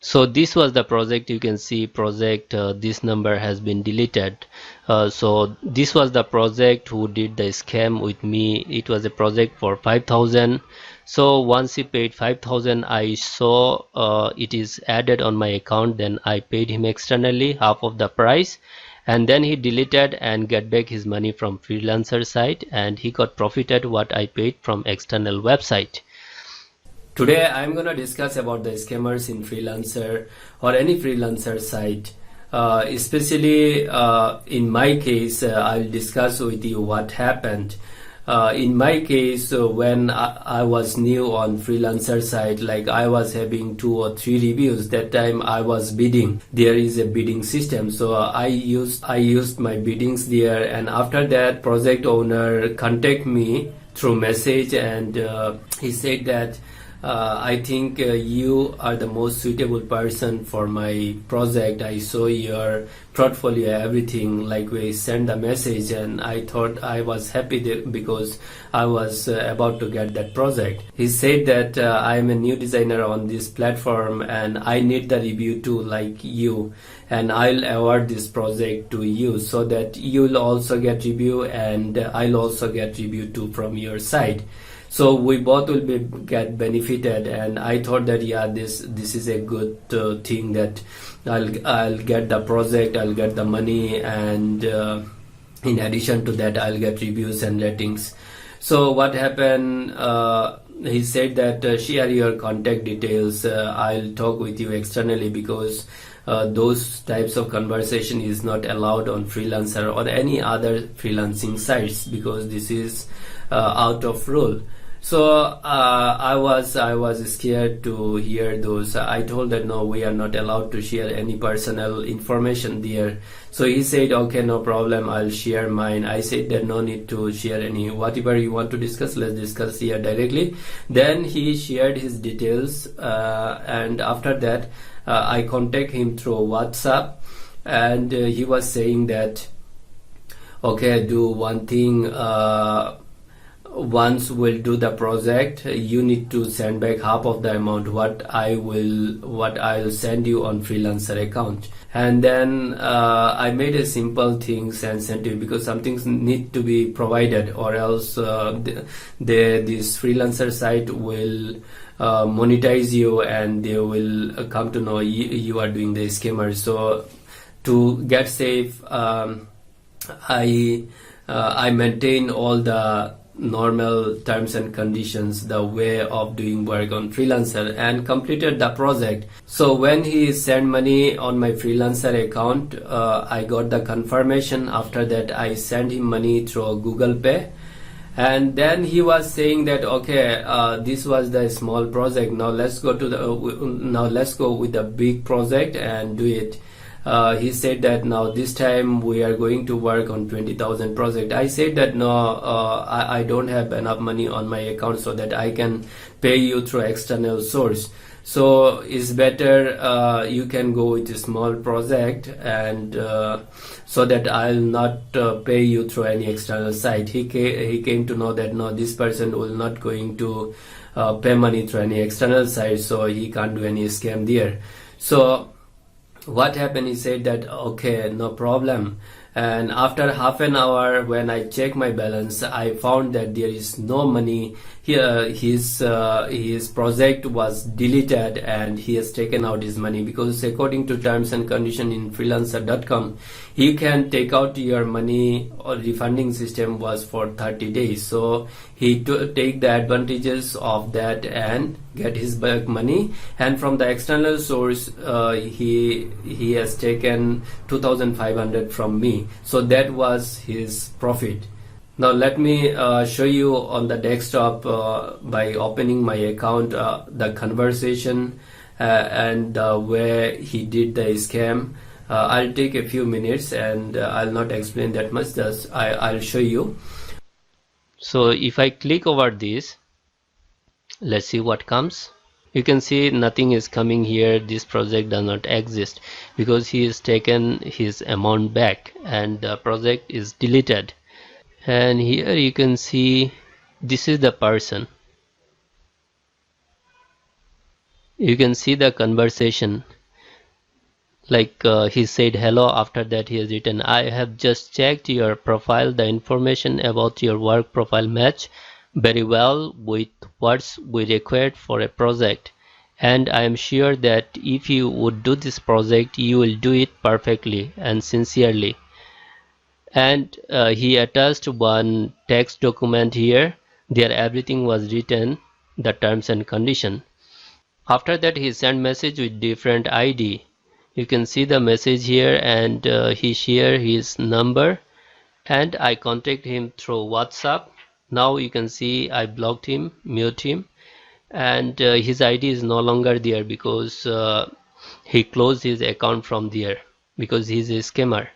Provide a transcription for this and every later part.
So this was the project. You can see project, this number has been deleted. So this was the project who did the scam with me. It was a project for 5,000. So once he paid 5,000, I saw it is added on my account. Then I paid him externally half of the price, and then he deleted and get back his money from freelancer site, and he got profited what I paid from external website. Today I'm gonna discuss about the scammers in Freelancer or any freelancer site. Especially in my case, I'll discuss with you what happened. In my case, when I was new on freelancer site, like I was having 2 or 3 reviews. That time I was bidding. There is a bidding system, so I used my biddings there, and after that project owner contact me through message, and he said that I think you are the most suitable person for my project. I saw your portfolio, everything. Like, we sent the message, and I thought I was happy because I was about to get that project. He said that I am a new designer on this platform and I need the review too, like you, and I'll award this project to you so that you'll also get review and I'll also get review too from your side. So we both will get benefited, and I thought that yeah, this is a good thing, that I'll get the project, I'll get the money, and in addition to that I'll get reviews and ratings. So what happened, he said that share your contact details, I'll talk with you externally, because those types of conversation is not allowed on Freelancer or any other freelancing sites, because this is out of rule. So I was scared to hear those. I told that no, we are not allowed to share any personal information there. So he said, okay, no problem, I'll share mine. I said that no need to share any, whatever you want to discuss, let's discuss here directly. Then he shared his details, and after that I contact him through WhatsApp, and he was saying that okay, do one thing, once we'll do the project, you need to send back half of the amount what I'll send you on freelancer account. And then I made a simple things and sent you, because some things need to be provided, or else this freelancer site will monetize you, and they will come to know you are doing the scammer. So to get safe, I maintain all the normal terms and conditions, the way of doing work on freelancer, and completed the project. So when he sent money on my freelancer account, I got the confirmation. After that I sent him money through Google Pay, and then he was saying that okay, this was the small project, now let's go with the big project and do it. He said that now this time we are going to work on 20,000 project. I said that no, I don't have enough money on my account so that I can pay you through external source. So it's better you can go with a small project, and so that I'll not pay you through any external site. He came to know that no, this person will not going to pay money through any external site, so he can't do any scam there. So what happened, he said that okay, no problem, and after half an hour when I checked my balance, I found that there is no money here. His project was deleted and he has taken out his money, because according to terms and condition in freelancer.com, you can take out your money, or refunding system was for 30 days. So he take the advantages of that and get his back money, and from the external source he has taken 2,500 from me. So that was his profit. Now let me show you on the desktop by opening my account the conversation and where he did the scam. I'll take a few minutes, and I'll not explain that much, just I'll show you. So if I click over this, let's see what comes. You can see nothing is coming here. This project does not exist, because he has taken his amount back and the project is deleted. And here you can see this is the person. You can see the conversation. Like he said hello. After that he has written, I have just checked your profile. The information about your work profile match very well with what we required for a project, and I am sure that if you would do this project you will do it perfectly and sincerely. And he attached one text document here. There everything was written, the terms and condition. After that he sent message with different ID. You can see the message here, and he share his number, and I contact him through WhatsApp. Now you can see I blocked him, mute him, and his ID is no longer there because he closed his account from there because he's a scammer.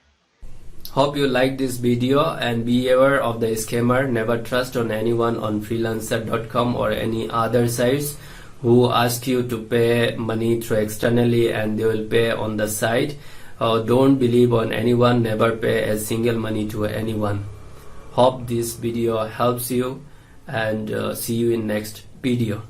Hope you like this video, and be aware of the scammer. Never trust on anyone on freelancer.com or any other sites who ask you to pay money through externally and they will pay on the side. Don't believe on anyone. Never pay a single money to anyone. Hope this video helps you, and see you in next video.